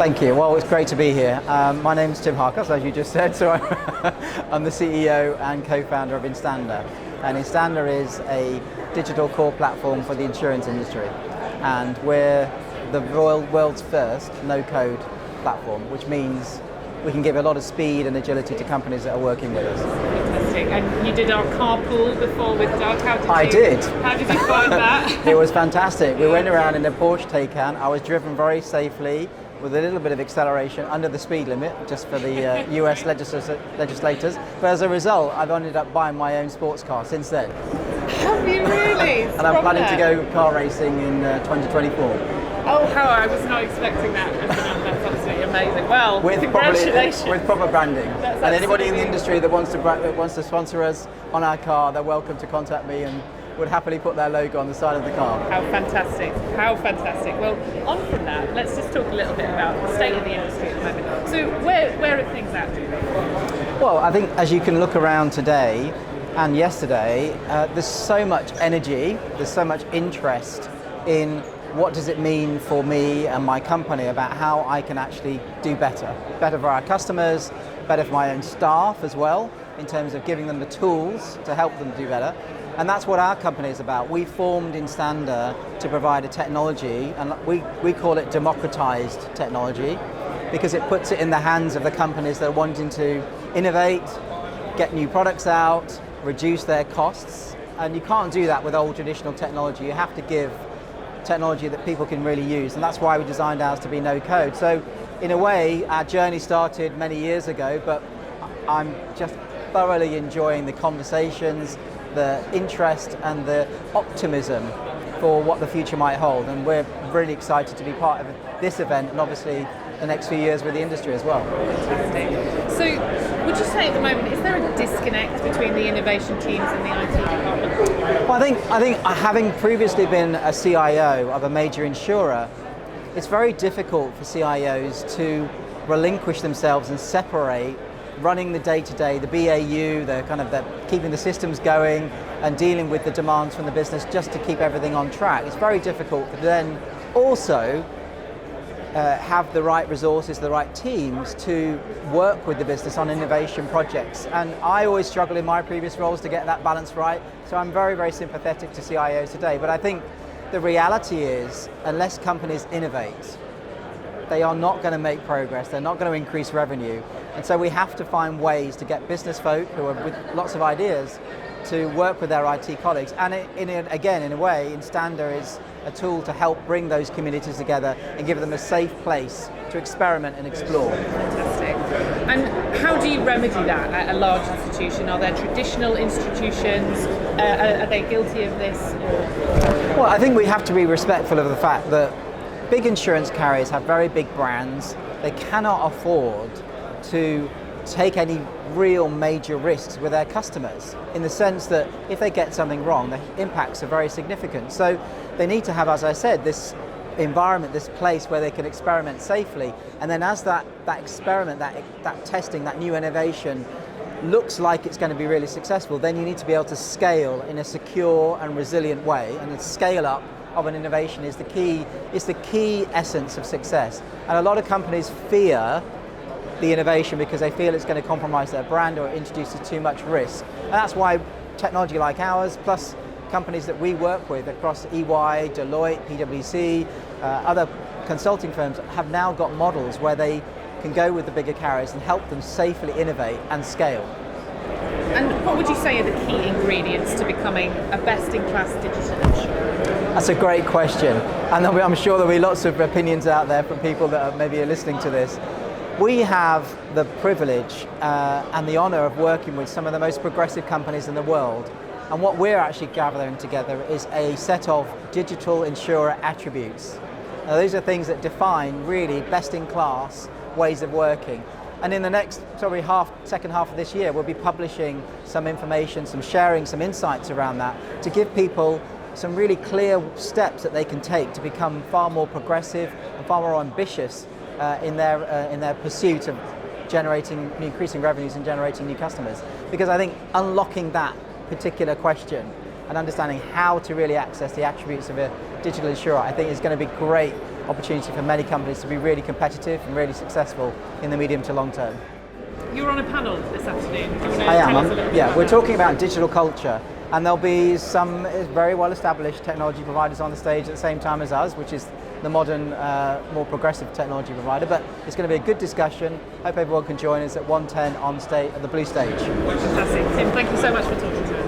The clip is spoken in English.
Thank you. Well, it's great to be here. My name's Tim Hardcastle, as you just said, so I'm the CEO and co-founder of Instanda. And Instanda is a digital core platform for the insurance industry. And we're the world's first no-code platform, which means we can give a lot of speed and agility to companies that are working with us. Fantastic. And you did our carpool before with Doug. How did you find that? It was fantastic. We went around in a Porsche Taycan. I was driven very safely with a little bit of acceleration under the speed limit, just for the US legislators. But as a result, I've ended up buying my own sports car since then. Have you really? And I'm planning to go car racing in 2024. Oh, how I was not expecting that. That's absolutely amazing. Well, congratulations. With proper branding. That's and anybody in the industry that wants to sponsor us on our car, they're welcome to contact me and would happily put their logo on the side of the car. How fantastic. How fantastic. Well, on from that, let's just talk a little bit about the state of the industry at the moment. So where are things at, do you think? Well, I think as you can look around today and yesterday, there's so much energy, there's so much interest in what does it mean for me and my company about how I can actually do better. Better for our customers, better for my own staff as well, in terms of giving them the tools to help them do better. And that's what our company is about. We formed Instanda to provide a technology, and we call it democratized technology, because it puts it in the hands of the companies that are wanting to innovate, get new products out, reduce their costs. And you can't do that with old traditional technology. You have to give technology that people can really use, and that's why we designed ours to be no code. So in a way, our journey started many years ago, but I'm just thoroughly enjoying the conversations, the interest and the optimism for what the future might hold, and we're really excited to be part of this event and obviously the next few years with the industry as well. Fantastic. So would you say at the moment, is there a disconnect between the innovation teams and the IT department? Well, I think having previously been a CIO of a major insurer, it's very difficult for CIOs to relinquish themselves and separate running the day-to-day, the BAU, the keeping the systems going and dealing with the demands from the business just to keep everything on track. It's very difficult to then also have the right resources, the right teams to work with the business on innovation projects. And I always struggle in my previous roles to get that balance right. So I'm very, very sympathetic to CIOs today. But I think the reality is, unless companies innovate, they are not going to make progress, they're not going to increase revenue. And so we have to find ways to get business folk who are with lots of ideas to work with their IT colleagues. And in a way, Instanda is a tool to help bring those communities together and give them a safe place to experiment and explore. Fantastic. And how do you remedy that at a large institution? Are there traditional institutions? Are they guilty of this? Well, I think we have to be respectful of the fact that big insurance carriers have very big brands. They cannot afford to take any real major risks with their customers, in the sense that if they get something wrong, the impacts are very significant. So they need to have, as I said, this environment, this place where they can experiment safely. And then as that experiment, that testing, that new innovation looks like it's going to be really successful, then you need to be able to scale in a secure and resilient way. And the scale up of an innovation is the key essence of success. And a lot of companies fear the innovation because they feel it's going to compromise their brand or it introduces too much risk. And that's why technology like ours, plus companies that we work with across EY, Deloitte, PwC, other consulting firms, have now got models where they can go with the bigger carriers and help them safely innovate and scale. And what would you say are the key ingredients to becoming a best-in-class digital insurer? That's a great question. And I'm sure there'll be lots of opinions out there from people that maybe are listening to this. We have the privilege and the honor of working with some of the most progressive companies in the world. And what we're actually gathering together is a set of digital insurer attributes. Now, those are things that define really best-in-class ways of working. And in the next second half of this year, we'll be publishing some information, sharing some insights around that to give people some really clear steps that they can take to become far more progressive and far more ambitious in their pursuit of increasing revenues and generating new customers. Because I think unlocking that particular question and understanding how to really access the attributes of a digital insurer, I think is going to be a great opportunity for many companies to be really competitive and really successful in the medium to long term. You're on a panel this afternoon. Do you want to I am. tell us a little bit Yeah, about we're that? talking about digital culture, and there'll be some very well-established technology providers on the stage at the same time as us, which is the modern, more progressive technology provider. But it's going to be a good discussion. Hope everyone can join us at 1:10 on stage at the Blue Stage. Fantastic. Tim, thank you so much for talking to us.